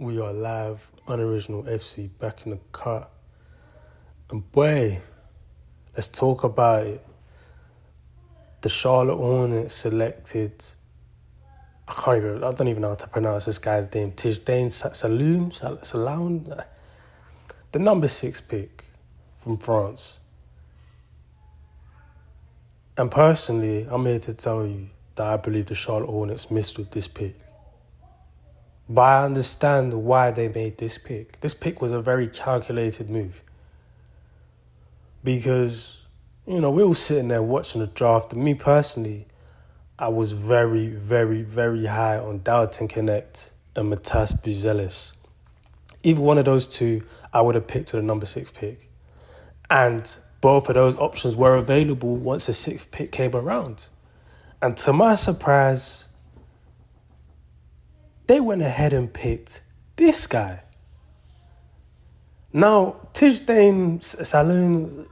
We are live, Unoriginal FC, back in the cut. And boy, let's talk about it. The Charlotte Hornets selected, I don't even know how to pronounce this guy's name, Tidjane Salaün, the number 6 pick from France. And personally, I'm here to tell you that I believe the Charlotte Hornets missed with this pick. But I understand why they made this pick. This pick was a very calculated move. Because, we were sitting there watching the draft. And me personally, I was very, very, very high on Dalton Connect and Matas Buzelis. Either one of those two, I would have picked with the number 6 pick. And both of those options were available once the 6th pick came around. And to my surprise, they went ahead and picked this guy. Now, Tidjane Salaün,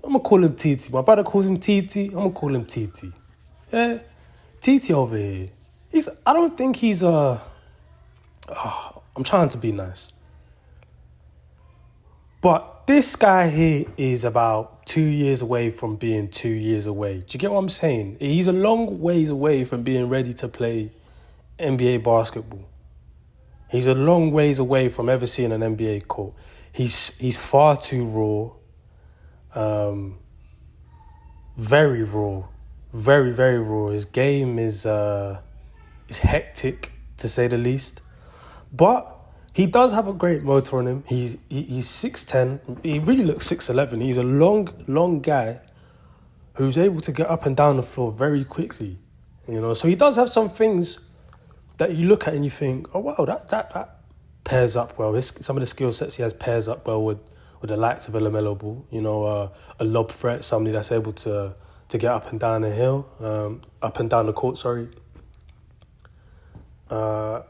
I'm going to call him TT. My brother calls him TT, I'm going to call him TT. Yeah, TT over here. I don't think he's I'm trying to be nice. But this guy here is about 2 years away from being 2 years away. Do you get what I'm saying? He's a long ways away from being ready to play NBA basketball. He's a long ways away from ever seeing an NBA court. He's far too raw. Very raw. Very, very raw. His game is hectic, to say the least. But he does have a great motor on him. He's 6'10". He really looks 6'11". He's a long guy who's able to get up and down the floor very quickly. So he does have some things that you look at and you think, oh wow, that pairs up well. Some of the skill sets he has pairs up well with the likes of a LaMelo Ball. A lob threat, somebody that's able to get up and down the hill, up and down the court. Sorry. But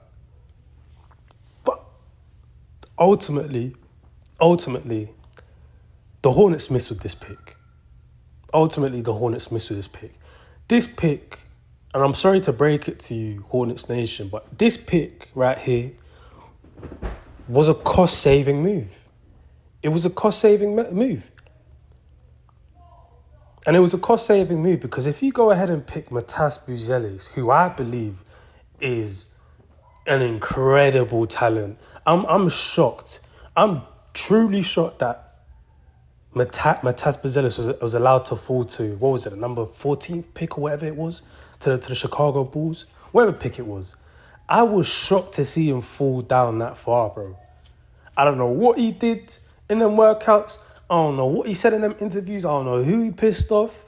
ultimately, the Hornets missed with this pick. This pick, and I'm sorry to break it to you, Hornets Nation, but this pick right here was a cost-saving move. It was a cost-saving move. And it was a cost-saving move because if you go ahead and pick Matas Buzelis, who I believe is an incredible talent, I'm shocked. I'm truly shocked that Matas Buzelis was allowed to fall to, what was it, the number 14th pick or whatever it was, to the Chicago Bulls, whatever pick it was. I was shocked to see him fall down that far, bro. I don't know what he did in them workouts. I don't know what he said in them interviews. I don't know who he pissed off.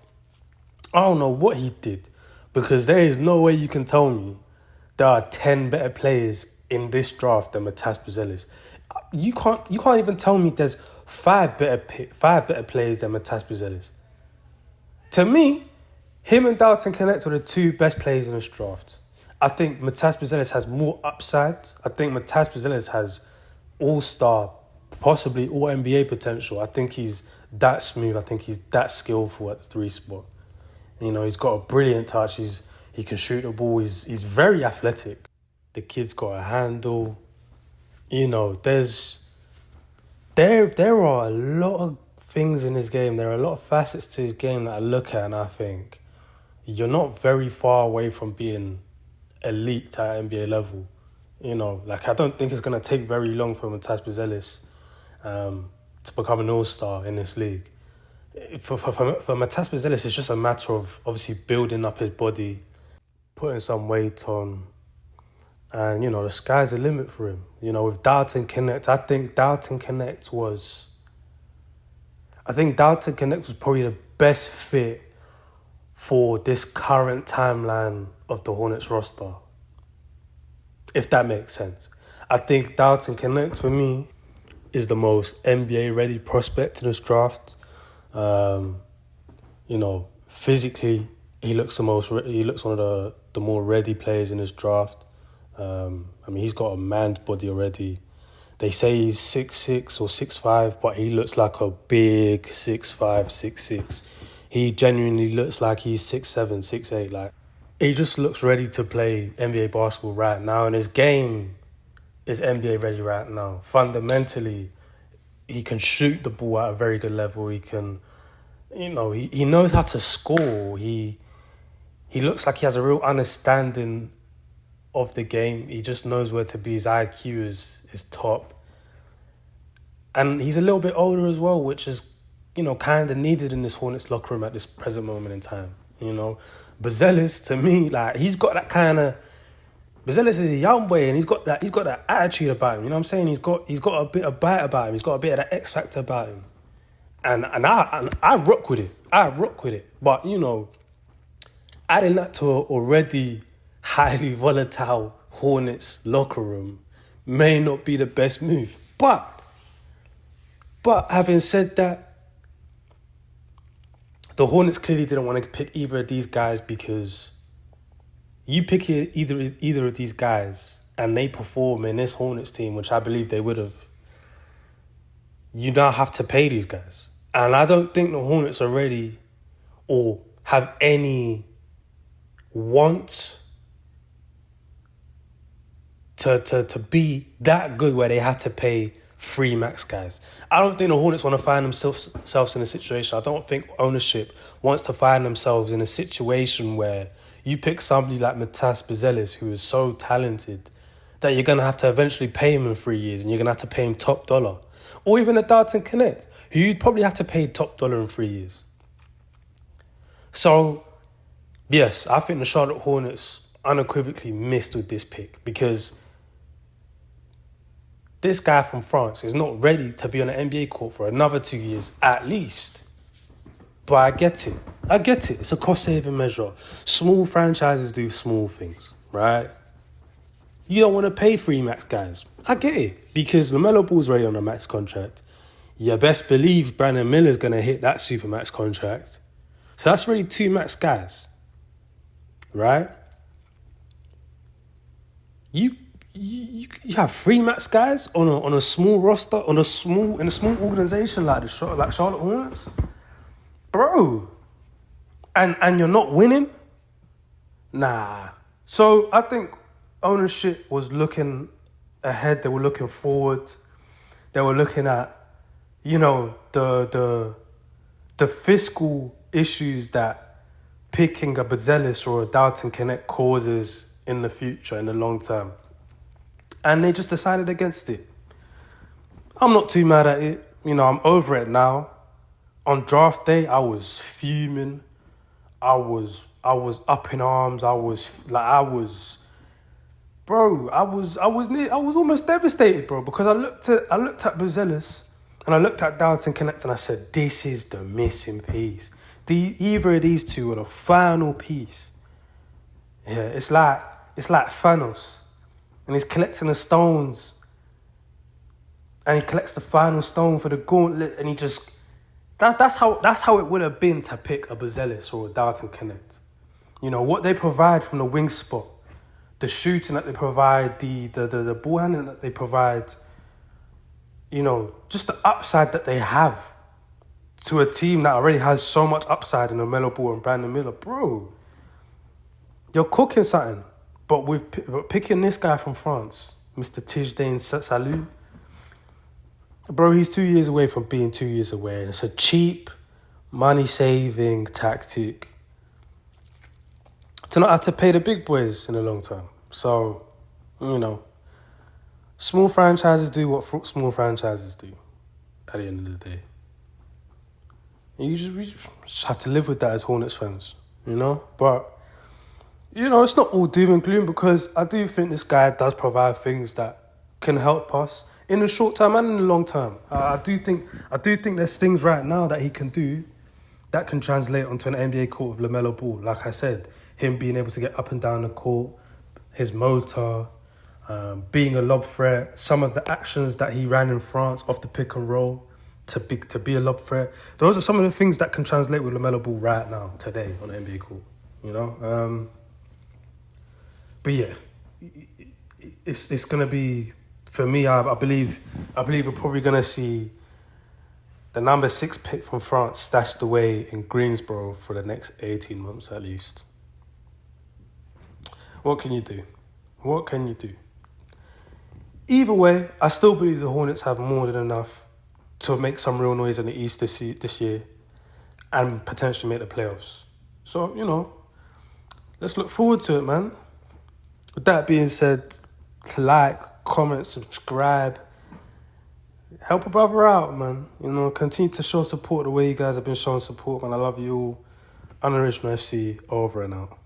I don't know what he did. Because there is no way you can tell me there are 10 better players in this draft than Matas Buzelis. You can't even tell me there's five better players than Matas Buzelis. To me, him and Dalton Connect are the two best players in this draft. I think Matas Buzelis has more upside. I think Matas Buzelis has all-star, possibly all-NBA potential. I think he's that smooth. I think he's that skillful at the 3 spot. He's got a brilliant touch. He can shoot the ball. He's very athletic. The kid's got a handle. There are a lot of things in his game. There are a lot of facets to his game that I look at and I think you're not very far away from being elite at NBA level. I don't think it's going to take very long for Matas Buzelis to become an all-star in this league. For Matas Buzelis, it's just a matter of obviously building up his body, putting some weight on, and, the sky's the limit for him. With Dalton Connect, I think Dalton Connect was probably the best fit for this current timeline of the Hornets roster, if that makes sense. I think Dalton Connect, for me, is the most NBA-ready prospect in this draft. Physically, he looks one of the more ready players in this draft. He's got a man's body already. They say he's 6'6" or 6'5", but he looks like a big 6'5", 6'6". He genuinely looks like he's 6'7", 6'8". He just looks ready to play NBA basketball right now, and his game is NBA ready right now. Fundamentally, he can shoot the ball at a very good level. He can, he knows how to score. He looks like he has a real understanding of the game. He just knows where to be. His IQ is top. And he's a little bit older as well, which is, kind of needed in this Hornets locker room at this present moment in time. Buzelis, to me, like, he's got that kind of... Buzelis is a young boy, and he's got that attitude about him. You know what I'm saying? He's got a bit of bite about him. He's got a bit of that X factor about him. And I rock with it. But, adding that to an already highly volatile Hornets locker room may not be the best move. But having said that, the Hornets clearly didn't want to pick either of these guys, because you pick either of these guys and they perform in this Hornets team, which I believe they would have, you now have to pay these guys. And I don't think the Hornets are ready or have any want to be that good where they had to pay 3 max guys. I don't think the Hornets want to find themselves in a situation. I don't think ownership wants to find themselves in a situation where you pick somebody like Matas Buzelis, who is so talented, that you're going to have to eventually pay him in 3 years, and you're going to have to pay him top dollar. Or even a Dalton Connect, who you'd probably have to pay top dollar in 3 years. So, yes, I think the Charlotte Hornets unequivocally missed with this pick, because this guy from France is not ready to be on an NBA court for another 2 years at least. But I get it. It's a cost-saving measure. Small franchises do small things, right? You don't want to pay 3 max guys. I get it, because LaMelo Ball's already on a max contract. You best believe Brandon Miller's going to hit that supermax contract. So that's really 2 max guys, right? You have 3 max guys on a small roster, in a small organization like Charlotte Hornets, bro, and you're not winning. Nah. So I think ownership was looking ahead. They were looking forward. They were looking at, the fiscal issues that picking a Buzelis or a Dalton Connect causes in the future, in the long term. And they just decided against it. I'm not too mad at it. I'm over it now. On draft day, I was fuming. I was up in arms. I was almost devastated, bro, because I looked at Buzelis and I looked at Dalton Connect and I said, this is the missing piece. Either of these two are the final piece. Yeah, it's like Thanos. And he's collecting the stones. And he collects the final stone for the gauntlet. And he just... That's how it would have been to pick a Buzelis or a Dalton Connect. What they provide from the wing spot. The shooting that they provide. The ball handling that they provide. Just the upside that they have. To a team that already has so much upside in LaMelo Ball and Brandon Miller. Bro. You're cooking something. But picking this guy from France, Mr. Tidjane Salaün, bro, he's 2 years away from being 2 years away. And it's a cheap, money-saving tactic to not have to pay the big boys in the long term. So, small franchises do what small franchises do at the end of the day. And we just have to live with that as Hornets fans, But... it's not all doom and gloom, because I do think this guy does provide things that can help us in the short term and in the long term. I do think there's things right now that he can do that can translate onto an NBA court with LaMelo Ball. Like I said, him being able to get up and down the court, his motor, being a lob threat, some of the actions that he ran in France off the pick and roll to be a lob threat. Those are some of the things that can translate with LaMelo Ball right now, today, on the NBA court. But yeah, it's going to be, for me, I believe we're probably going to see the number 6 pick from France stashed away in Greensboro for the next 18 months at least. What can you do? Either way, I still believe the Hornets have more than enough to make some real noise in the East this year and potentially make the playoffs. So, let's look forward to it, man. With that being said, like, comment, subscribe. Help a brother out, man. Continue to show support the way you guys have been showing support, man. I love you all. Unoriginal FC, over and out.